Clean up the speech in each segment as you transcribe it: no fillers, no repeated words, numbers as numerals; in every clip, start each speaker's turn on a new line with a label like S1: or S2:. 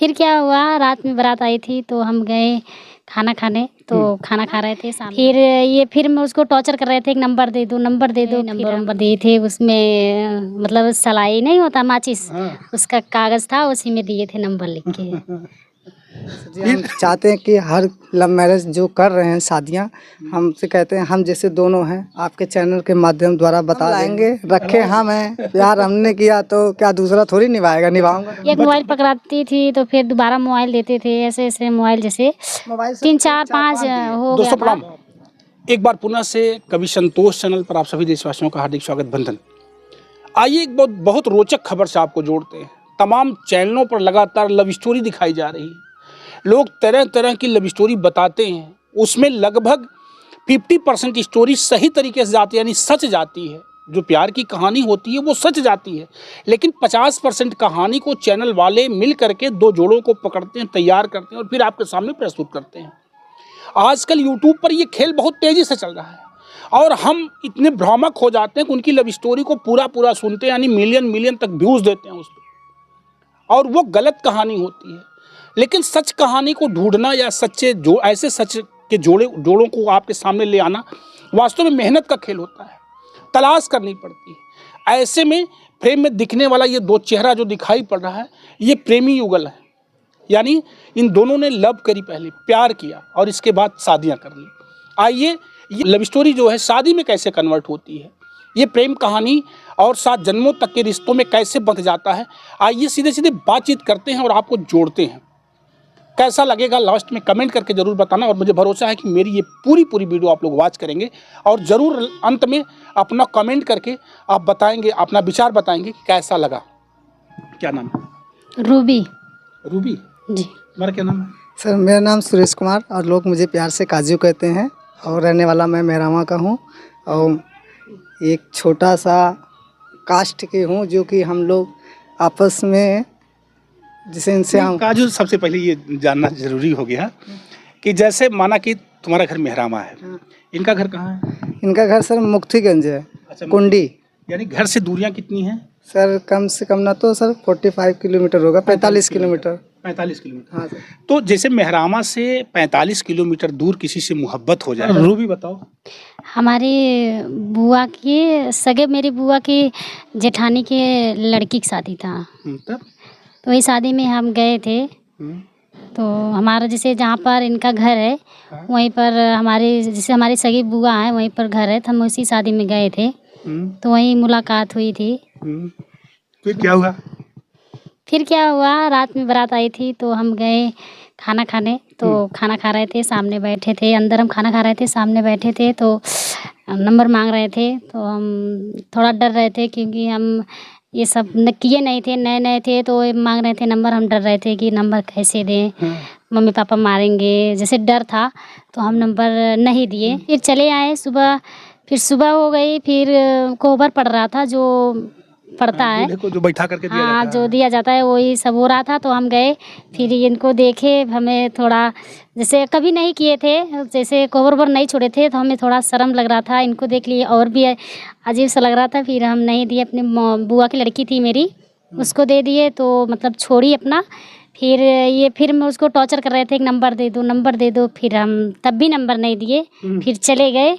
S1: फिर क्या हुआ, रात में बारात आई थी तो हम गए खाना खाने, तो खाना खा रहे थे सामने। फिर मैं उसको टॉर्चर कर रहे थे, एक नंबर दे दो, नंबर दे दो। नंबर दिए थे, उसमें मतलब सलाई नहीं होता माचिस, उसका कागज था, उसी में दिए थे नंबर लिख के।
S2: जी, हम चाहते हैं कि हर लव मैरिज जो कर रहे हैं शादियां, हमसे कहते हैं हम जैसे दोनों हैं, आपके चैनल के माध्यम द्वारा बता लाएंगे, रखे हम हैं, प्यार हमने किया तो क्या दूसरा थोड़ी निभाएगा, निभाऊंगा।
S1: एक मोबाइल पकड़ाती थी तो फिर दोबारा मोबाइल देते थे, ऐसे ऐसे मोबाइल जैसे 3 4 5 हो गया था।
S3: एक बार पुनः से कवि संतोष चैनल पर आप सभी देशवासियों का हार्दिक स्वागत, बंधन। आइए एक बहुत रोचक खबर से आपको जोड़ते हैं। तमाम चैनलों पर लगातार लव स्टोरी दिखाई जा रही है, लोग तरह तरह की लव स्टोरी बताते हैं, उसमें लगभग 50% स्टोरी सही तरीके से जाती है, यानी सच जाती है। जो प्यार की कहानी होती है वो सच जाती है, लेकिन 50% कहानी को चैनल वाले मिल करके दो जोड़ों को पकड़ते हैं, तैयार करते हैं और फिर आपके सामने प्रस्तुत करते हैं। आजकल यूट्यूब पर ये खेल बहुत तेज़ी से चल रहा है और हम इतने भ्रामक हो जाते हैं कि उनकी लव स्टोरी को पूरा सुनते हैं, यानी मिलियन तक व्यूज़ देते हैं उस पर, और वो गलत कहानी होती है। लेकिन सच कहानी को ढूंढना या ऐसे सच के जोड़ों को आपके सामने ले आना वास्तव में मेहनत का खेल होता है, तलाश करनी पड़ती है। ऐसे में फ्रेम में दिखने वाला ये दो चेहरा जो दिखाई पड़ रहा है, ये प्रेमी युगल है, यानी इन दोनों ने लव करी, पहले प्यार किया और इसके बाद शादियां कर ली। आइए ये लव स्टोरी जो है शादी में कैसे कन्वर्ट होती है, ये प्रेम कहानी और 7 जन्मों तक के रिश्तों में कैसे बंध जाता है, आइए सीधे सीधे बातचीत करते हैं और आपको जोड़ते हैं। कैसा लगेगा लास्ट में कमेंट करके ज़रूर बताना, और मुझे भरोसा है कि मेरी ये पूरी वीडियो आप लोग वॉच करेंगे और ज़रूर अंत में अपना कमेंट करके आप बताएंगे, अपना विचार बताएंगे कि कैसा लगा। क्या नाम है?
S1: रूबी।
S3: रूबी
S1: जी।
S3: तुम्हारा क्या नाम है?
S2: सर मेरा नाम सुरेश कुमार और लोग मुझे प्यार से काजू कहते हैं और रहने वाला मैं मेहरामा का हूँ और एक छोटा सा कास्ट के हूँ, जो कि हम लोग आपस में जिसे इनसे हम
S3: काजू, सबसे पहले ये जानना जरूरी हो गया कि जैसे माना कि तुम्हारा घर मेहरामा है, इनका घर कहाँ है?
S2: इनका घर सर मुक्तिगंज है।
S3: अच्छा,
S2: कुंडी।
S3: यानी घर से दूरियां कितनी हैं?
S2: सर कम से कम ना तो सर 45 किलोमीटर होगा, 45 किलोमीटर।
S3: 45 किलोमीटर।
S2: हाँ सर।
S3: तो जैसे मेहरामा से 45 किलोमीटर दूर किसी से मोहब्बत हो जाए, रूबी बताओ।
S1: हमारी बुआ की सगे, मेरी बुआ की जेठानी के लड़की की शादी था,
S3: तब
S1: तो वही शादी में हम गए थे। तो हमारा जैसे जहाँ पर इनका घर है वहीं पर हमारी सगी बुआ है, वहीं पर घर है, तो हम उसी शादी में गए थे। तो वहीं मुलाकात हुई थी।
S3: फिर क्या हुआ?
S1: फिर क्या हुआ, रात में बारात आई थी तो हम गए खाना खाने, तो खाना खा रहे थे, सामने बैठे थे, अंदर हम खाना खा रहे थे, सामने बैठे थे, तो नंबर मांग रहे थे। तो हम थोड़ा डर रहे थे क्योंकि हम ये सब किए नहीं थे, नए थे, तो मांग रहे थे नंबर। हम डर रहे थे कि नंबर कैसे दें, मम्मी पापा मारेंगे, जैसे डर था, तो हम नंबर नहीं दिए। फिर चले आए सुबह, फिर सुबह हो गई, फिर कोहबर पड़ रहा था, जो पड़ता है,
S3: जो बैठा करके दिया
S1: हाँ,
S3: जाता है,
S1: जो दिया जाता है, वही सब हो रहा था। तो हम गए, फिर इनको देखे, हमें थोड़ा जैसे कभी नहीं किए थे, जैसे कोहबर नहीं छोड़े थे, तो हमें थोड़ा शर्म लग रहा था। इनको देख लिए और भी अजीब सा लग रहा था, फिर हम नहीं दिए। अपनी बुआ की लड़की थी मेरी, उसको दे दिए, तो मतलब छोड़ी अपना। फिर मैं उसको टॉर्चर कर रहे थे, एक नंबर दे दो, नंबर दे दो। फिर हम तब भी नंबर नहीं दिए, फिर चले गए।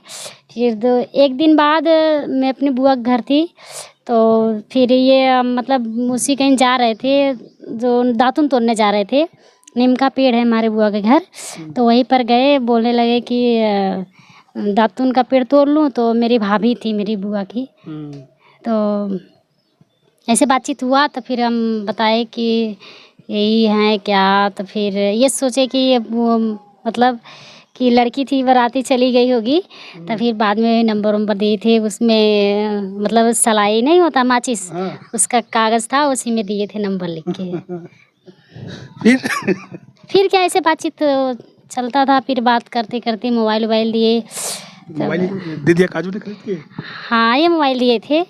S1: फिर एक दिन बाद मैं अपनी बुआ के घर थी, तो फिर ये मतलब उसी कहीं जा रहे थे, जो दातुन तोड़ने जा रहे थे, नीम का पेड़ है हमारे बुआ के घर, तो वहीं पर गए। बोलने लगे कि दातुन का पेड़ तोड़ लूँ, तो मेरी भाभी थी मेरी बुआ की, तो ऐसे बातचीत हुआ। तो फिर हम बताए कि यही है क्या, तो फिर ये सोचे कि वो मतलब कि लड़की थी, बाराती चली गई होगी। तो फिर बाद में नंबर दिए थे, उसमें मतलब सलाई नहीं होता माचिस, उसका कागज़ था, उसी में दिए थे नंबर लिख के। फिर क्या ऐसे बातचीत चलता था। फिर बात करते करते मोबाइल दिए।
S3: दे दिया काजू ने खरीद के?
S1: हाँ, ये मोबाइल दिए थे।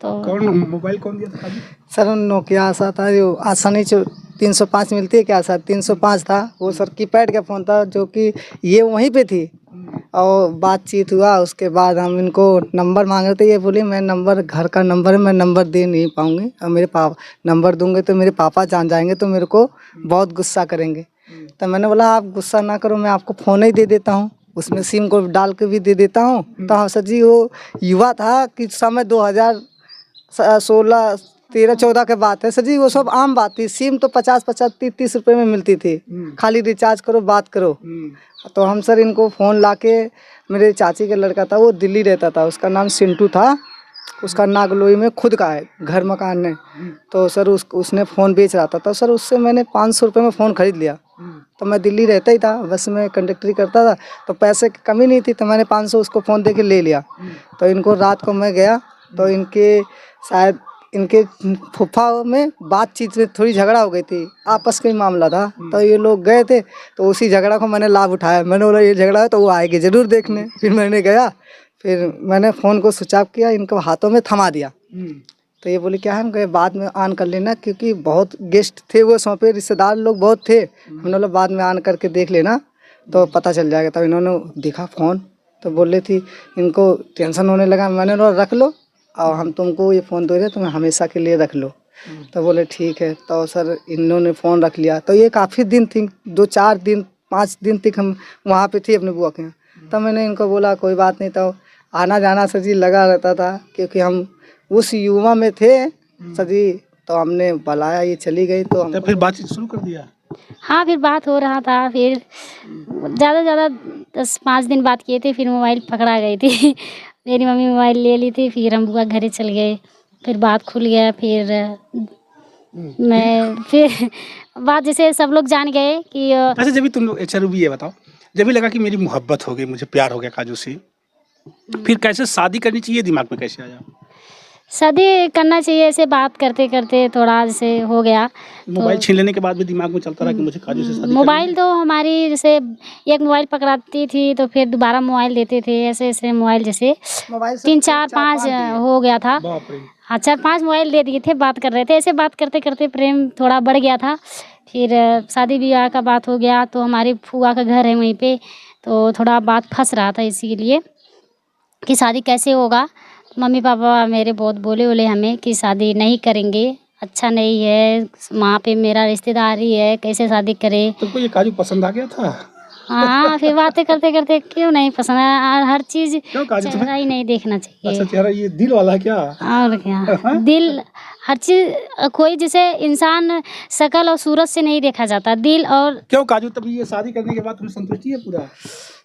S1: तो
S3: मोबाइल कौन दिया था काजू?
S2: सर नोकिया आशा था, जो आसानी से 305 मिलती है क्या सर, 305 था वो सर, कीपैड का फ़ोन था, जो कि ये वहीं पे थी और बातचीत हुआ। उसके बाद हम इनको नंबर मांग रहे थे, ये बोली मैं नंबर, घर का नंबर है, मैं नंबर दे नहीं पाऊँगी, और मेरे पापा नंबर दूंगे तो मेरे पापा जान जाएंगे तो मेरे को बहुत गुस्सा करेंगे। तो मैंने बोला आप गुस्सा ना करो, मैं आपको फ़ोन ही दे देता हूँ, उसमें सिम को डाल के भी दे देता हूँ। तो हाँ सर जी, वो युवा था कि समय 2016 13 14 के बात है सर जी, वो सब आम बात थी। सिम तो 50 30 रुपए में मिलती थी, खाली रिचार्ज करो बात करो। तो हम सर इनको फ़ोन लाके, मेरे चाची का लड़का था, वो दिल्ली रहता था, उसका नाम सिंटू था, उसका नागलोई में खुद का है घर मकान ने। तो सर उसने फ़ोन बेच रहा था, तो सर उससे मैंने 500 रुपये में फ़ोन ख़रीद लिया। तो मैं दिल्ली रहता ही था, बस में कंडक्टरी करता था, तो पैसे की कमी नहीं थी, तो मैंने 500 उसको फ़ोन दे के ले लिया। तो इनको रात को मैं गया, तो इनके शायद इनके फूफा में बातचीत में थोड़ी झगड़ा हो गई थी, आपस का ही मामला था। तो ये लोग गए थे, तो उसी झगड़ा को मैंने लाभ उठाया। मैंने बोला ये झगड़ा है तो वो आएंगे ज़रूर देखने। फिर मैंने गया, फिर मैंने फ़ोन को स्विच ऑफ किया, इनको हाथों में थमा दिया। तो ये बोले क्या है, हम कहे बाद में ऑन कर लेना, क्योंकि बहुत गेस्ट थे वो सौंपे, रिश्तेदार लोग बहुत थे। हमने बोला बाद में ऑन करके देख लेना तो पता चल जाएगा। तब इन्होंने देखा फ़ोन, तो बोले थी इनको टेंशन होने लगा। मैंने बोला रख लो, और हम तुमको ये फ़ोन दे रहे, तुम्हें हमेशा के लिए रख लो। तो बोले ठीक है। तो सर इन्होंने फ़ोन रख लिया। तो ये काफ़ी दिन थी, 2-4 दिन 5 दिन तक हम वहाँ पे थे अपने बुआ के यहाँ। तब मैंने इनको बोला कोई बात नहीं। तो आना जाना सर जी लगा रहता था, क्योंकि हम उस युवा में थे सर जी। तो हमने बुलाया, ये चली गई, तो
S3: फिर बातचीत शुरू कर दिया।
S1: हाँ, फिर बात हो रहा था, फिर ज़्यादा से ज़्यादा 10-5 दिन बात किए थे, फिर मोबाइल पकड़ा गई थी। मेरी मम्मी मोबाइल ले ली थी, फिर हम बुआ घरे चल गए, फिर बात खुल गया। फिर मैं फिर बात जैसे सब लोग जान गए कि
S3: अच्छा जब भी तुम लोग, अच्छा रूबी ये बताओ, जब भी लगा कि मेरी मोहब्बत हो गई, मुझे प्यार हो गया काजू से, फिर कैसे शादी करनी चाहिए दिमाग में कैसे आया?
S1: शादी करना चाहिए, ऐसे बात करते करते थोड़ा जैसे हो गया।
S3: मोबाइल छीन लेने के बाद भी दिमाग में चलता रहा कि मुझे काजू से शादी
S1: मोबाइल तो हमारी जैसे एक मोबाइल पकड़ाती थी तो फिर दोबारा मोबाइल देते थे, ऐसे ऐसे मोबाइल जैसे 3 4 5 हो गया था।
S3: बाप रे।
S1: हाँ 4-5 मोबाइल दे दिए थे, बात कर रहे थे, ऐसे बात करते करते प्रेम थोड़ा बढ़ गया था। फिर शादी ब्याह का बात हो गया, तो हमारी फूआ का घर है वहीं पे, तो थोड़ा बात फंस रहा था इसीलिए कि शादी कैसे होगा। मम्मी पापा मेरे बहुत बोले हमें कि शादी नहीं करेंगे, अच्छा नहीं है, वहाँ पे मेरा रिश्तेदारी है, कैसे शादी करें।
S3: तुमको ये काजू पसंद आ गया था?
S1: हाँ, फिर बातें करते करते क्यों नहीं पसंद है, हर चीज़ चेहरा ही नहीं देखना चाहिए।
S3: अच्छा चेहरा ये दिल वाला है क्या?
S1: और क्या दिल, हर चीज़, कोई जैसे इंसान शकल और सूरत से नहीं देखा जाता, दिल और।
S3: क्यों काजू, तभी ये शादी करने के बाद तुम्हें संतुष्टि है पूरा?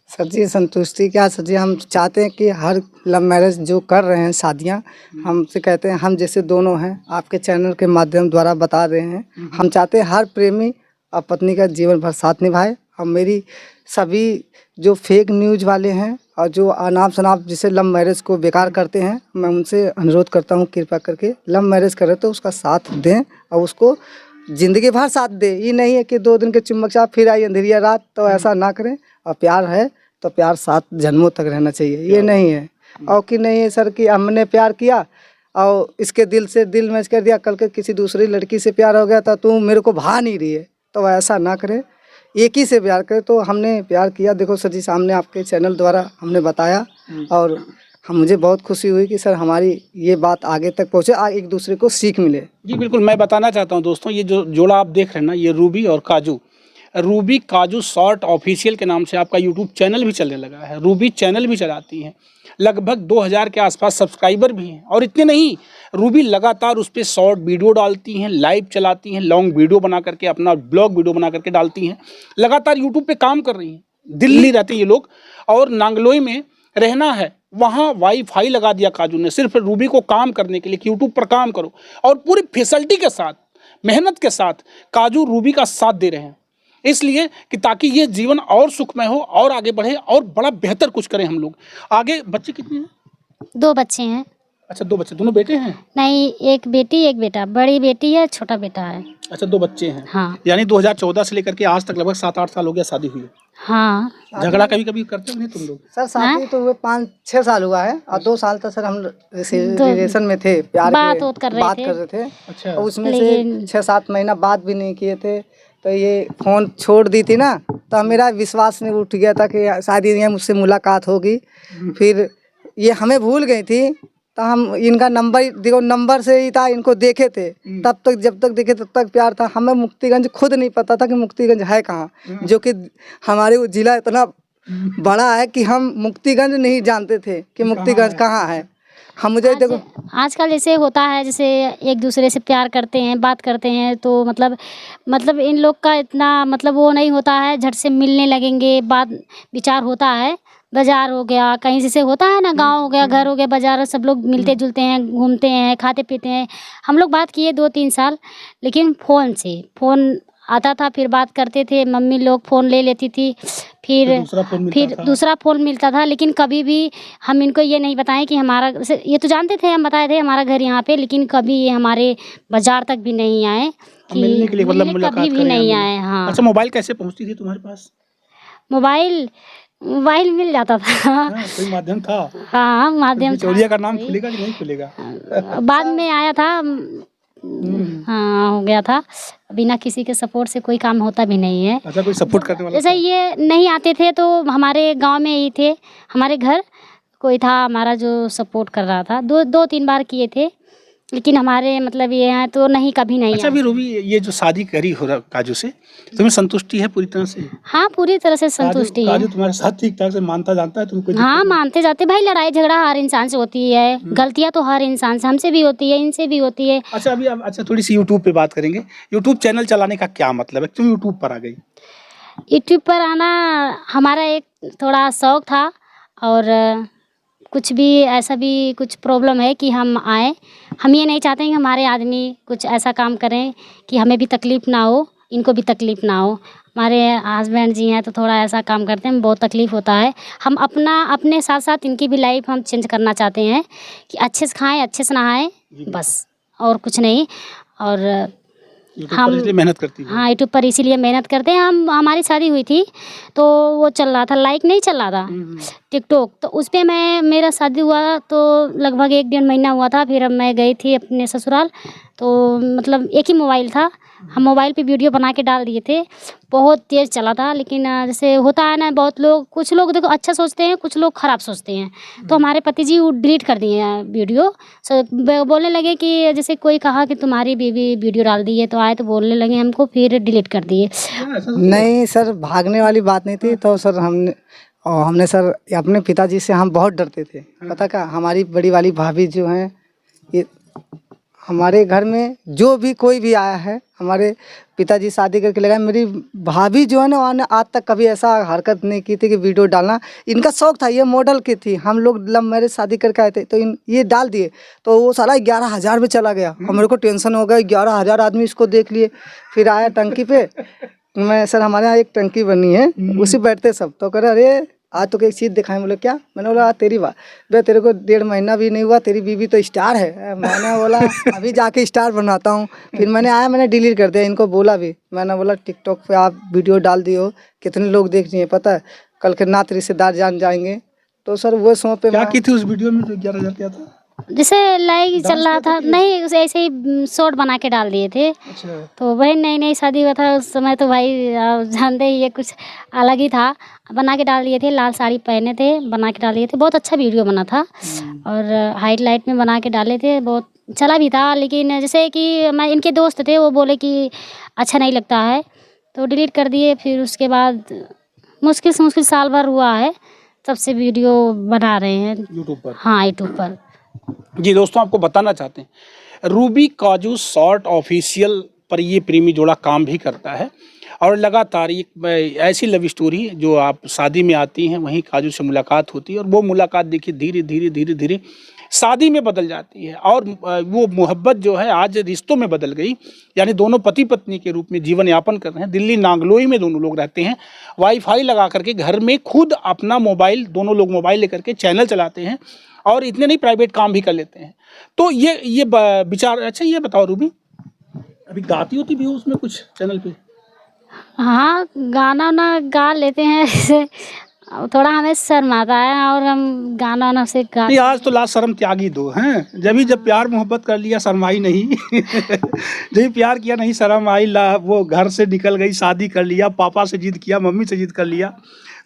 S2: सर जी संतुष्टि क्या सर जी, हम चाहते हैं कि हर लव मैरिज जो कर रहे हैं शादियां, हमसे कहते हैं हम जैसे दोनों हैं, आपके चैनल के माध्यम द्वारा बता रहे हैं, हम चाहते हैं हर प्रेमी और पत्नी का जीवन भर साथ निभाए। और मेरी सभी जो फेक न्यूज़ वाले हैं और जो अनाप शनाप जिसे लव मैरिज को बेकार करते हैं, मैं उनसे अनुरोध करता हूँ कृपा करके लव मैरिज करें तो उसका साथ दें और उसको ज़िंदगी भर साथ दे। ये नहीं है कि 2 दिन के चुम्बक साथ फिर आई अंधेरिया रात, तो ऐसा ना करें। और प्यार है तो प्यार 7 जन्मों तक रहना चाहिए, ये नहीं है और कि नहीं है सर कि हमने प्यार किया और इसके दिल से दिल मैच कर दिया, कल के किसी दूसरी लड़की से प्यार हो गया तो तू मेरे को भा नहीं रही है, तो ऐसा ना करें, एक ही से प्यार करें। तो हमने प्यार किया, देखो सर जी सामने आपके चैनल द्वारा हमने बताया, और हम मुझे बहुत खुशी हुई कि सर हमारी ये बात आगे तक पहुँचे, एक दूसरे को सीख मिले।
S3: जी बिल्कुल, मैं बताना चाहता हूँ दोस्तों, ये जो जोड़ा आप देख रहे हैं ना, ये रूबी और काजू, रूबी काजू शॉर्ट ऑफिशियल के नाम से आपका यूट्यूब चैनल भी चलने लगा है। रूबी चैनल भी चलाती हैं, लगभग 2000 के आसपास सब्सक्राइबर भी हैं। और इतने नहीं, रूबी लगातार उस पर शॉर्ट वीडियो डालती हैं, लाइव चलाती हैं, लॉन्ग वीडियो बना करके, अपना ब्लॉग वीडियो बना करके डालती हैं, लगातार यूट्यूब पे काम कर रही हैं। दिल्ली रहते हैं ये लोग और नांगलोई में रहना है, वहाँ वाईफाई लगा दिया काजू ने सिर्फ रूबी को काम करने के लिए कि यूट्यूब पर काम करो, और पूरी फैसिलिटी के साथ, मेहनत के साथ काजू रूबी का साथ दे रहे हैं, इसलिए कि ताकि ये जीवन और सुखमय हो और आगे बढ़े और बड़ा बेहतर कुछ करें हम लोग आगे। बच्चे कितने हैं?
S1: 2 बच्चे हैं।
S3: अच्छा 2 बच्चे, दोनों बेटे हैं?
S1: नहीं, एक बेटी एक बेटा, बड़ी बेटी है, छोटा बेटा है।
S3: अच्छा 2 बच्चे हैं।
S1: हाँ।
S3: यानी 2014 से लेकर के आज तक लगभग 7-8 साल हो गया शादी हुई है।
S1: हाँ।
S3: झगड़ा कभी कभी करते हो नहीं तुम लोग?
S2: सर शादी तो हुए 5-6 साल हुआ है, और 2 साल तक सर हम रिलेशन में थे, प्यार
S1: बात
S2: के
S1: कर रहे
S2: बात
S1: थे।
S2: कर रहे थे।
S3: अच्छा।
S2: और उसमें से 6-7 महीना बात भी नहीं किए थे, तो ये फ़ोन छोड़ दी थी ना, तो मेरा विश्वास नहीं उठ गया था कि शायद ये मुझसे मुलाकात होगी। फिर ये हमें भूल गई थी, तो हम इनका नंबर देखो, नंबर से ही था, इनको देखे थे तब तक, जब तक देखे तब तक प्यार था। हमें मुक्तिगंज खुद नहीं पता था कि मुक्तिगंज है कहाँ, जो कि हमारे वो जिला इतना बड़ा है कि हम मुक्तिगंज नहीं जानते थे कि मुक्तिगंज कहाँ है। हम मुझे देखो
S1: आजकल जैसे होता है, जैसे एक दूसरे से प्यार करते हैं, बात करते हैं, तो मतलब इन लोग का इतना मतलब वो नहीं होता है, झट से मिलने लगेंगे, बात विचार होता है। बाजार हो गया, कहीं जैसे होता है ना, गांव हो गया, घर हो गया, बाजार, सब लोग मिलते जुलते हैं, घूमते हैं, खाते पीते हैं। हम लोग बात किए 2-3 साल, लेकिन फ़ोन आता था, फिर बात करते थे। मम्मी लोग फ़ोन ले लेती थी, फिर दूसरा फ़ोन मिलता था। लेकिन कभी भी हम इनको ये नहीं बताएं कि हमारा, ये तो जानते थे, हम बताए थे हमारा घर यहाँ पे, लेकिन कभी ये हमारे बाजार तक भी नहीं आए कि
S3: मिलने के लिए, मतलब मुलाकात
S1: कभी भी
S3: करें,
S1: नहीं आए। हाँ,
S3: अच्छा, मोबाइल कैसे पहुंचती थी तुम्हारे पास?
S1: मोबाइल मिल जाता था।
S3: कोई माध्यम था?
S1: हाँ, माध्यम था।
S3: बिचौलिया का नाम खुलेगा कि नहीं खुलेगा?
S1: बाद में आया था। हाँ, हो गया था। बिना किसी के सपोर्ट से कोई काम होता भी नहीं है।
S3: अच्छा, कोई सपोर्ट करने वाला
S1: जैसे ये नहीं आते थे, तो हमारे गांव में ही थे, हमारे घर कोई था हमारा जो सपोर्ट कर रहा था। 2-3 बार किए थे, लेकिन हमारे मतलब ये हैं तो नहीं, कभी नहीं।
S3: अच्छा, अभी रूबी, ये जो शादी करी हो रहा काजू से, तुम्हें संतुष्टि है पूरी तरह से?
S1: हाँ, पूरी तरह से संतुष्टि है।
S3: काजू तुम्हारे साथ ठीक ठाक से मानता जानता है तुमको?
S1: हाँ, मानते जाते भाई। लड़ाई झगड़ा हर इंसान से होती है, गलतियाँ तो हर इंसान से, हमसे भी होती है, इनसे भी होती है।
S3: अच्छा, अभी अच्छा, थोड़ी सी यूट्यूब पे बात करेंगे। यूट्यूब चैनल चलाने का क्या मतलब है? तुम यूट्यूब पर आ गई?
S1: यूट्यूब पर आना हमारा एक थोड़ा शौक था, और कुछ भी ऐसा भी कुछ प्रॉब्लम है कि हम आए। हम ये नहीं चाहते हैं कि हमारे आदमी कुछ ऐसा काम करें कि हमें भी तकलीफ़ ना हो, इनको भी तकलीफ़ ना हो। हमारे हस्बैंड जी हैं तो थोड़ा ऐसा काम करते हैं, बहुत तकलीफ़ होता है। हम अपने साथ साथ इनकी भी लाइफ हम चेंज करना चाहते हैं कि अच्छे से खाएं, अच्छे से नहाएं, बस, और कुछ नहीं। और
S3: हम इसलिए मेहनत करती है।
S1: हाँ, यूट्यूब पर इसीलिए मेहनत करते हैं। हमारी शादी हुई थी तो वो चल रहा था, लाइक नहीं चल रहा था टिकटॉक, तो उस पर मेरा शादी हुआ तो लगभग 1-1.5 महीना हुआ था। फिर अब मैं गई थी अपने ससुराल, तो मतलब एक ही मोबाइल था, हम मोबाइल पे वीडियो बना के डाल दिए थे। बहुत तेज़ चला था, लेकिन जैसे होता है ना, बहुत लोग, कुछ लोग देखो अच्छा सोचते हैं, कुछ लोग ख़राब सोचते हैं। तो हमारे पति जी वो डिलीट कर दिए हैं वीडियो। बोलने लगे कि जैसे कोई कहा कि तुम्हारी बीवी वीडियो डाल दी है, तो आए तो बोलने लगे हमको, फिर डिलीट कर दिए।
S2: नहीं सर, भागने वाली बात नहीं थी। तो सर हमने सर अपने पिताजी से हम बहुत डरते थे। पता क्या, हमारी बड़ी वाली भाभी जो हैं, ये हमारे घर में जो भी कोई भी आया है, हमारे पिताजी शादी करके लगाए। मेरी भाभी जो है ना, उन्होंने आज तक कभी ऐसा हरकत नहीं की थी कि वीडियो डालना। इनका शौक था, ये मॉडल की थी। हम लोग लव मैरिज शादी करके आए थे, तो ये डाल दिए, तो वो साला 11,000 में चला गया। और मेरे को टेंशन हो गया, 11,000 आदमी इसको देख लिए। फिर आया टंकी पे, मैं सर हमारे यहाँ एक टंकी बनी है, उसी बैठते सब, तो कह रहे अरे आज तो एक चीज़ दिखाएं। बोले क्या? मैंने बोला तेरी बात बे, तेरे को 1.5 महीना भी नहीं हुआ, तेरी बीवी तो स्टार है। मैंने बोला अभी जाके स्टार बनाता हूँ। फिर मैंने आया, मैंने डिलीट कर दिया। इनको बोला भी, मैंने बोला टिकटॉक पे आप वीडियो डाल दियो, कितने लोग देख रहे हैं पता है, कल के नात रिश्तेदार जान जाएंगे। तो सर वो सौ पे
S3: क्या की थी उस वीडियो में जो 11,000 क्या था?
S1: जैसे लाइक चल रहा था, नहीं ऐसे ही शॉर्ट बना के डाल दिए थे।
S3: अच्छा।
S1: तो वही नई शादी हुआ था उस समय, तो भाई जानते ही, ये कुछ अलग ही था। बना के डाल दिए थे, लाल साड़ी पहने थे, बना के डाल दिए थे। बहुत अच्छा वीडियो बना था, और हाइट लाइट में बना के डाले थे, बहुत चला भी था। लेकिन जैसे कि मैं, इनके दोस्त थे, वो बोले कि अच्छा नहीं लगता है, तो डिलीट कर दिए। फिर उसके बाद मुश्किल से मुश्किल साल भर हुआ है, तब से वीडियो बना रहे हैं
S3: यूट्यूब पर।
S1: हाँ, यूट्यूब पर।
S3: जी दोस्तों, आपको बताना चाहते हैं, रूबी काजू शॉर्ट ऑफिशियल पर ये प्रेमी जोड़ा काम भी करता है, और लगातार एक ऐसी लव स्टोरी जो आप शादी में आती हैं, वहीं काजू से मुलाकात होती है, और वो मुलाकात देखिए धीरे धीरे शादी में बदल जाती है, और वो मोहब्बत जो है आज रिश्तों में बदल गई। यानी दोनों पति पत्नी के रूप में जीवन यापन कर रहे हैं। दिल्ली नांगलोई में दोनों लोग रहते हैं, वाईफाई लगा करके घर में खुद अपना मोबाइल, दोनों लोग मोबाइल लेकर के चैनल चलाते हैं, और इतने नहीं प्राइवेट काम भी कर लेते हैं। तो ये विचार। अच्छा, ये बताओ रूबी, अभी गाती होती भी हो उसमें कुछ चैनल पे?
S1: हाँ, गाना ना गा लेते हैं जैसे, थोड़ा हमें शर्म आता है, और हम गाना ना से गा।
S3: आज तो लास्ट शर्म त्यागी दो हैं, जब प्यार मोहब्बत कर लिया, शर्माई नहीं। जब प्यार किया नहीं शर्म आई, ला वो घर से निकल गई, शादी कर लिया, पापा से जिद किया, मम्मी से जिद कर लिया,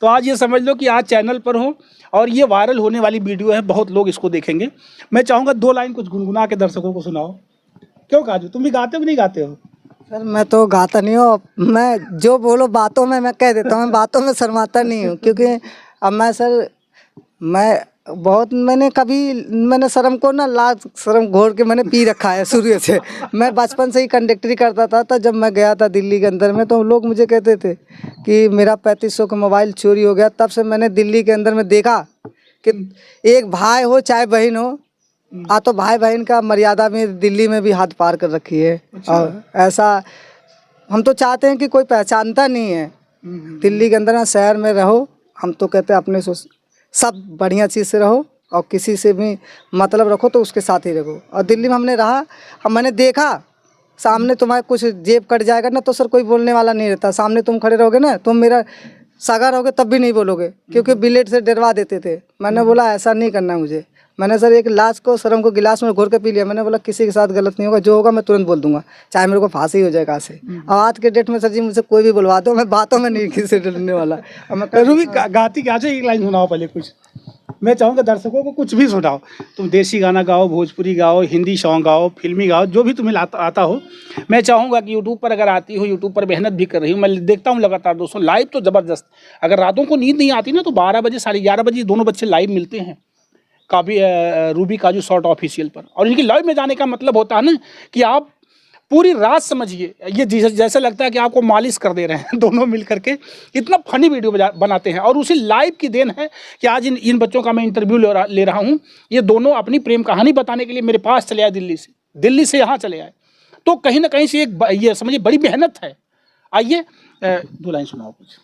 S3: तो आज ये समझ लो कि आज चैनल पर हो और ये वायरल होने वाली वीडियो है, बहुत लोग इसको देखेंगे। मैं चाहूँगा 2 लाइन कुछ गुनगुना के दर्शकों को सुनाओ। क्यों काजू, तुम भी गाते हो कि नहीं गाते हो?
S2: सर मैं तो गाता नहीं हूँ, मैं जो बोलो बातों में मैं कह देता हूँ, मैं बातों में शर्माता नहीं हूँ, क्योंकि अब मैं बहुत मैंने शर्म को ना लाज शर्म घोर के मैंने पी रखा है शुरू से। मैं बचपन से ही कंडक्टरी करता था जब मैं गया था दिल्ली के अंदर में, तो लोग मुझे कहते थे कि मेरा 3500 का मोबाइल चोरी हो गया। तब से मैंने दिल्ली के अंदर में देखा कि एक भाई हो चाहे बहन हो, तो भाई बहन का मर्यादा में दिल्ली में भी हाथ पार कर रखी है। और ऐसा हम तो चाहते हैं कि कोई पहचानता नहीं है दिल्ली के अंदर ना, शहर में रहो। हम तो कहते हैं अपने सब बढ़िया चीज़ से रहो और किसी से भी मतलब रखो तो उसके साथ ही रखो। और दिल्ली में हमने रहा, अब मैंने देखा सामने तुम्हारे कुछ जेब कट जाएगा ना तो सर कोई बोलने वाला नहीं रहता। सामने तुम खड़े रहोगे ना, तुम मेरा सगा रहोगे तब भी नहीं बोलोगे, क्योंकि बिलेट से डरवा देते थे। मैंने बोला ऐसा नहीं करना मुझे। मैंने सर एक लाश को शर्म को गिलास में घोर के पी लिया। मैंने बोला किसी के साथ गलत नहीं होगा, जो होगा मैं तुरंत बोल दूंगा, चाहे मेरे को फांसी हो जाए कहाँ से। और आज के डेट में सर जी मुझसे कोई भी बुलवा दो, मैं बातों में नहीं किसी से डरने वाला। अब मैं
S3: रूबी गाती क्या, एक लाइन सुनाओ पहले कुछ। मैं चाहूँगा दर्शकों को कुछ भी सुनाओ, तुम देसी गाना गाओ, भोजपुरी गाओ, हिंदी सॉन्ग गाओ, फिल्मी गाओ, जो भी तुम्हें आता हो। मैं चाहूँगा कि यूट्यूब पर अगर आती हो, यूट्यूब पर मेहनत भी कर रही हूँ, मैं देखता हूँ लगातार दोस्तों लाइव तो ज़बरदस्त। अगर रातों को नींद नहीं आती ना तो 12 बजे 11:30 बजे दोनों बच्चे लाइव मिलते हैं काफ़ी रूबी काजू शॉर्ट ऑफिशियल पर। और इनकी लाइव में जाने का मतलब होता है ना कि आप पूरी रात समझिए, ये जैसे लगता है कि आपको मालिश कर दे रहे हैं दोनों मिल करके। इतना फनी वीडियो बनाते हैं और उसी लाइव की देन है कि आज इन बच्चों का मैं इंटरव्यू ले रहा हूँ। ये दोनों अपनी प्रेम कहानी बताने के लिए मेरे पास चले आए, दिल्ली से यहाँ चले आए। तो कहीं ना कहीं से एक ये समझिए बड़ी मेहनत है। आइए 2 लाइन सुनाओ कुछ।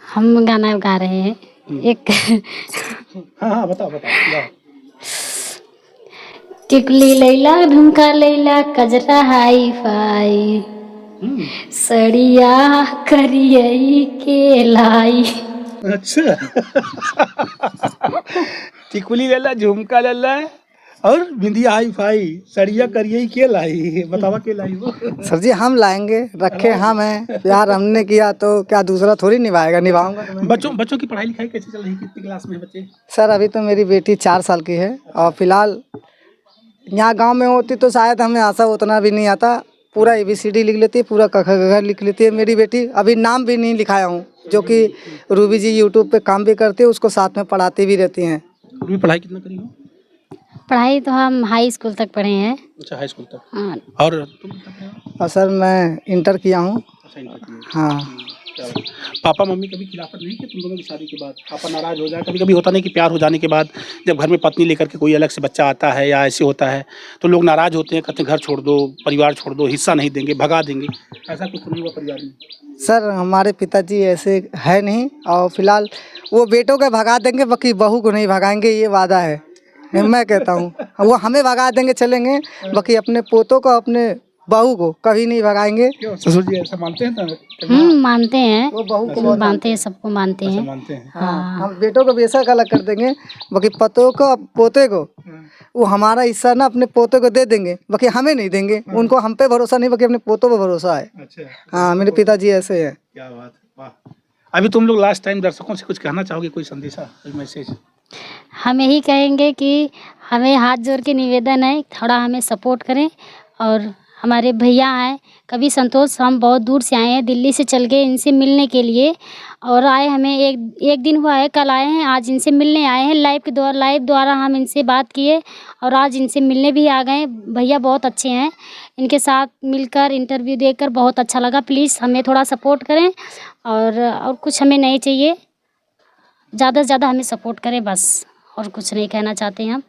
S1: हम गाना गा रहे हैं एक।
S3: हाँ बताओ।
S1: टिकली लैला, झुमका लैला, कजरा हाई फाई, सड़िया करियई के लाई।
S3: अच्छा टिकुली लेला, झुमका लेला और बिंदिया हाई फाई, सड़िया करिए के लाई। बतावा के लाई हो?
S2: सर जी हम लाएंगे, रखे हम हैं, प्यार हमने किया तो क्या दूसरा थोड़ी निभाएगा, निभाऊंगा।
S3: बच्चों की पढ़ाई लिखाई कैसे चल रही है? कितनी क्लास में बच्चे?
S2: सर अभी तो मेरी बेटी 4 साल की है और फिलहाल यहाँ गांव में होती तो शायद हमें आशा उतना भी नहीं आता। पूरा ABCD लिख लेती है, पूरा क ख ग घ लिख लेती है मेरी बेटी। अभी नाम भी नहीं लिखाया हूँ, जो कि रूबी जी यूट्यूब पे काम भी करती है, उसको साथ में पढ़ाती भी रहती हैं।
S3: रूबी पढ़ाई कितना करी हो?
S1: पढ़ाई तो हम हाई स्कूल तक पढ़े हैं।
S3: अच्छा हाई स्कूल तक।
S1: हाँ।
S3: और तुम कितना पढ़े हो?
S2: और सर मैं इंटर किया हूँ।
S3: अच्छा इंटर किया।
S2: हाँ।
S3: पापा मम्मी कभी खिलाफत नहीं कि तुम दोनों की शादी के बाद पापा नाराज हो जाए? कभी कभी होता नहीं कि प्यार हो जाने के बाद जब घर में पत्नी लेकर के कोई अलग से बच्चा आता है या ऐसे होता है तो लोग नाराज होते हैं, कहते हैं घर छोड़ दो, परिवार छोड़ दो, हिस्सा नहीं देंगे, भगा देंगे। ऐसा कुछ नहीं हुआ परिवार में?
S2: सर हमारे पिताजी ऐसे है नहीं, और फिलहाल वो बेटों को भगा देंगे, बाकी बहू को नहीं भगाएंगे, ये वादा है। मैं कहता हूँ वो हमें भगा देंगे चलेंगे, बाकी अपने पोतों को अपने बहू को कभी नहीं भगाएंगे।
S3: ससुर जी ऐसा मानते हैं?
S1: मानते हैं,
S2: वो बहू को
S1: मानते हैं, सबको मानते हैं।
S3: मानते हैं।
S2: हाँ हम बेटों को बेशक अलग कर देंगे, बाकी पतों को पोते को वो हमारा हिस्सा ना अपने पोते को दे देंगे, बाकी हमें नहीं देंगे। उनको हम पे भरोसा नहीं, बाकी अपने पोतों पे भरोसा है।
S3: अच्छा
S2: हाँ मेरे पिताजी ऐसे हैं।
S3: क्या बात है, वाह। अभी तुम लोग लास्ट टाइम दर्शकों से कुछ कहना चाहोगे? कोई संदेशा, कोई मैसेज?
S1: हम यही कहेंगे कि हमें हाथ जोड़ के निवेदन है, थोड़ा हमें सपोर्ट करें। और हमारे भैया हैं कभी संतोष, हम बहुत दूर से आए हैं, दिल्ली से चल गए इनसे मिलने के लिए, और आए हमें एक दिन हुआ है, कल आए हैं, आज इनसे मिलने आए हैं। लाइव द्वारा हम इनसे बात किए और आज इनसे मिलने भी आ गए। भैया बहुत अच्छे हैं, इनके साथ मिलकर इंटरव्यू देकर बहुत अच्छा लगा। प्लीज़ हमें थोड़ा सपोर्ट करें और कुछ हमें नहीं चाहिए, ज़्यादा से ज़्यादा हमें सपोर्ट करें बस, और कुछ नहीं कहना चाहते हैं हम।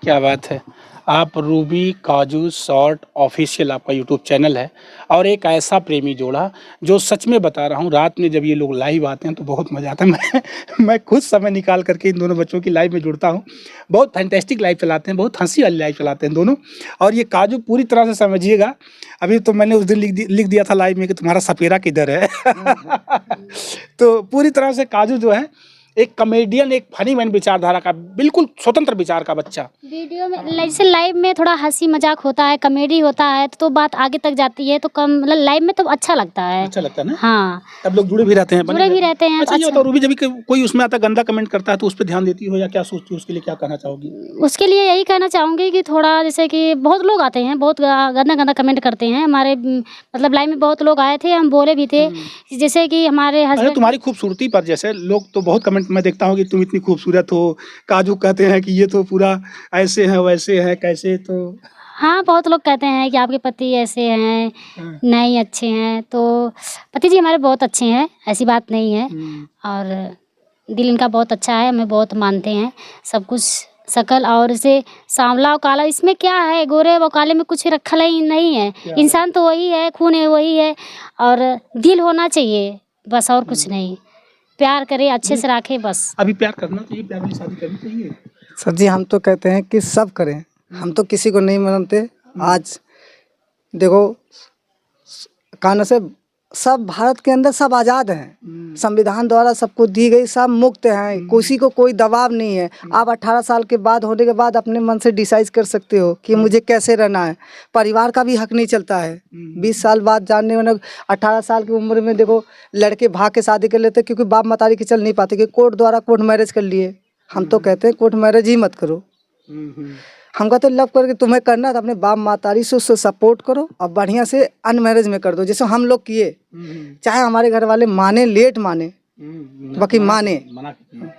S3: क्या बात है। आप रूबी काजू शॉर्ट ऑफिशियल आपका यूट्यूब चैनल है और एक ऐसा प्रेमी जोड़ा जो सच में बता रहा हूँ, रात में जब ये लोग लाइव आते हैं तो बहुत मज़ा आता है। मैं खुद समय निकाल करके इन दोनों बच्चों की लाइव में जुड़ता हूँ। बहुत फैंटेस्टिक लाइव चलाते हैं, बहुत हंसी वाली लाइव चलाते हैं दोनों। और ये काजू पूरी तरह से समझिएगा, अभी तो मैंने उस दिन लिख दिया था लाइव में कि तुम्हारा सपेरा किधर है। तो पूरी तरह से काजू जो है एक कॉमेडियन, एक फनी मैन विचारधारा का, बिल्कुल स्वतंत्र विचार का बच्चा।
S1: वीडियो में जैसे लाइव में थोड़ा हंसी मजाक होता है, कॉमेडी होता है तो बात आगे तक जाती है, तो कम मतलब लाइव में तो अच्छा लगता है।
S3: अच्छा लगता है ना?
S1: हाँ,
S3: तब लोग जुड़े भी रहते हैं, बने
S1: जुड़े भी रहते हैं।
S3: अच्छा, ये बताओ रूबी, जब भी कोई उसमें आता गंदा कमेंट करता है तो उस पर ध्यान देती हो या क्या सोचती हो? उसके लिए क्या कहना चाहोगी?
S1: उसके लिए यही कहना चाहूँगी कि थोड़ा जैसे कि बहुत लोग आते हैं, बहुत गंदा गंदा कमेंट करते हैं हमारे मतलब लाइव में बहुत लोग आए थे, हम बोले भी थे जैसे कि हमारे
S3: अरे
S1: हस्बैंड।
S3: तुम्हारी खूबसूरती पर जैसे लोग तो बहुत कमेंट मैं देखता हूँ कि तुम इतनी खूबसूरत हो, काजू कहते हैं कि ये तो पूरा ऐसे है वैसे है कैसे, तो
S1: हाँ, बहुत लोग कहते हैं कि आपके पति ऐसे हैं,
S3: हाँ।
S1: नहीं अच्छे हैं। तो पति जी हमारे बहुत अच्छे हैं, ऐसी बात नहीं है। और दिल इनका बहुत अच्छा है, हमें बहुत मानते हैं। सब कुछ शकल और इसे सांवला और काला, इसमें क्या है, गोरे व काले में कुछ रखा ही नहीं है। इंसान तो वही है, खून है वही है, और दिल होना चाहिए बस, और कुछ नहीं। प्यार करे, अच्छे से रखे बस।
S3: अभी प्यार करना चाहिए, प्यार वाली शादी करनी चाहिए।
S2: सर जी, हम तो कहते हैं कि सब करें, हम तो किसी को नहीं मानते। आज देखो कहने से सब भारत के अंदर सब आज़ाद हैं, संविधान द्वारा सबको दी गई, सब मुक्त हैं, किसी को कोई दबाव नहीं है। आप 18 साल के बाद होने के बाद अपने मन से डिसाइड कर सकते हो कि मुझे कैसे रहना है। परिवार का भी हक नहीं चलता है। 20 साल बाद जानने वाले 18 साल की उम्र में देखो लड़के भाग के शादी कर लेते क्योंकि बाप मतारी के चल नहीं पाते, कि कोर्ट द्वारा कोर्ट मैरिज कर लिए। हम तो कहते हैं कोर्ट मैरिज ही मत करो। हम कहते लव करके तुम्हें करना है तो अपने बाप मातारी से उससे सपोर्ट करो और बढ़िया से अनमैरिज में कर दो, जैसे हम लोग किए। चाहे हमारे घर वाले माने लेट माने, बाकी माने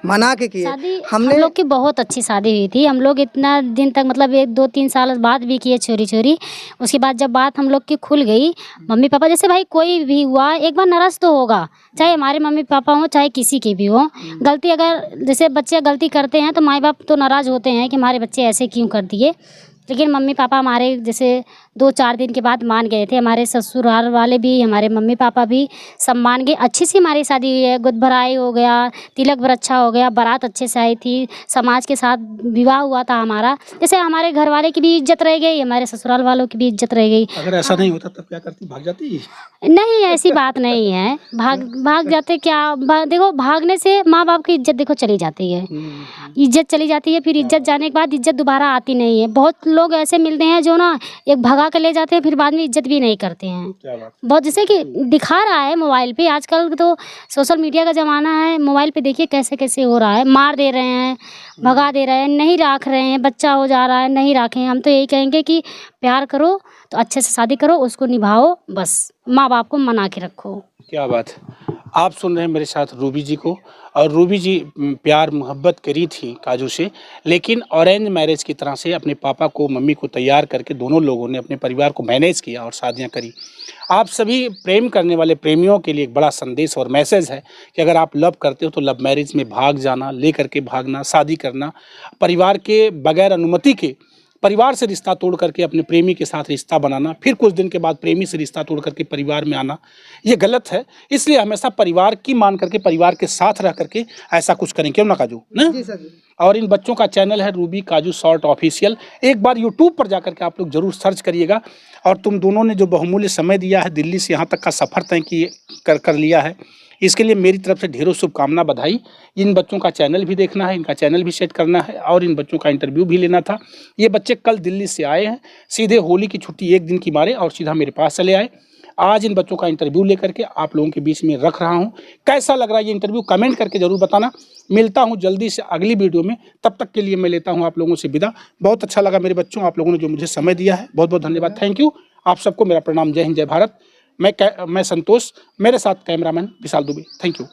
S2: मना के किए।
S1: हम लोग की बहुत अच्छी शादी हुई थी। हम लोग इतना दिन तक मतलब 1-2-3 साल बाद भी किए चोरी चोरी। उसके बाद जब बात हम लोग की खुल गई, मम्मी पापा जैसे भाई कोई भी हुआ एक बार नाराज़ तो होगा, चाहे हमारे मम्मी पापा हों चाहे किसी के भी हो। गलती अगर जैसे बच्चे गलती करते हैं तो माँ बाप तो नाराज़ होते हैं कि हमारे बच्चे ऐसे क्यों कर दिए, लेकिन मम्मी पापा हमारे जैसे 2-4 दिन के बाद मान गए थे। हमारे ससुराल वाले भी, हमारे मम्मी पापा भी सब मान गए। अच्छी सी हमारी शादी हुई है, गुद भराई हो गया, तिलक भर अच्छा हो गया, बारात अच्छे से आई थी, समाज के साथ विवाह हुआ था हमारा। जैसे हमारे घर वाले की भी इज्जत रह गई, हमारे ससुराल वालों की भी इज्जत रह गई।
S3: अगर ऐसा नहीं होता तब क्या करती? भाग जाती?
S1: नहीं, ऐसी बात नहीं है। भाग जाते क्या, देखो भागने से माँ बाप की इज्जत देखो चली जाती है, इज्जत चली जाती है। फिर इज्जत जाने के बाद इज्जत दोबारा आती नहीं है। बहुत लोग ऐसे मिलते हैं जो ना एक भगा कर ले जाते हैं, फिर बाद में इज्जत भी नहीं करते हैं।
S3: क्या बात?
S1: बहुत जैसे कि दिखा रहा है मोबाइल पे, आजकल तो सोशल मीडिया का ज़माना है। मोबाइल पे देखिए कैसे कैसे हो रहा है, मार दे रहे हैं, भगा दे रहे हैं, नहीं रख रहे हैं, बच्चा हो जा रहा है, नहीं रखें। हम तो यही कहेंगे कि प्यार करो तो अच्छे से शादी करो, उसको निभाओ, बस माँ बाप को मना के रखो।
S3: क्या बात है। आप सुन रहे हैं मेरे साथ रूबी जी को, और रूबी जी प्यार मोहब्बत करी थी काजू से, लेकिन अरेंज मैरिज की तरह से अपने पापा को मम्मी को तैयार करके दोनों लोगों ने अपने परिवार को मैनेज किया और शादियां करी। आप सभी प्रेम करने वाले प्रेमियों के लिए एक बड़ा संदेश और मैसेज है कि अगर आप लव करते हो तो लव मैरिज में भाग जाना, ले करके भागना, शादी करना, परिवार के बगैर अनुमति के परिवार से रिश्ता तोड़ करके अपने प्रेमी के साथ रिश्ता बनाना, फिर कुछ दिन के बाद प्रेमी से रिश्ता तोड़ करके परिवार में आना, ये गलत है। इसलिए हमेशा परिवार की मान करके परिवार के साथ रह करके ऐसा कुछ करें, क्यों ना काजू ना?
S2: जी सर जी।
S3: और इन बच्चों का चैनल है रूबी काजू शॉर्ट ऑफिशियल। एक बार यूट्यूब पर जाकर के आप लोग जरूर सर्च करिएगा। और तुम दोनों ने जो बहुमूल्य समय दिया है, दिल्ली से यहाँ तक का सफ़र तय किए कर लिया है, इसके लिए मेरी तरफ से ढेरों शुभकामना, बधाई। इन बच्चों का चैनल भी देखना है, इनका चैनल भी सेट करना है और इन बच्चों का इंटरव्यू भी लेना था। ये बच्चे कल दिल्ली से आए हैं, सीधे होली की छुट्टी एक दिन की मारे और सीधा मेरे पास चले आए। आज इन बच्चों का इंटरव्यू लेकर के आप लोगों के बीच में रख रहा हूँ। कैसा लग रहा है ये इंटरव्यू, कमेंट करके ज़रूर बताना। मिलता हूँ जल्दी से अगली वीडियो में, तब तक के लिए मैं लेता हूँ आप लोगों से विदा। बहुत अच्छा लगा मेरे बच्चों, आप लोगों ने जो मुझे समय दिया है, बहुत बहुत धन्यवाद, थैंक यू। आप सबको मेरा प्रणाम, जय हिंद जय भारत। मैं संतोष, मेरे साथ cameraman Vishal Dubey, thank you.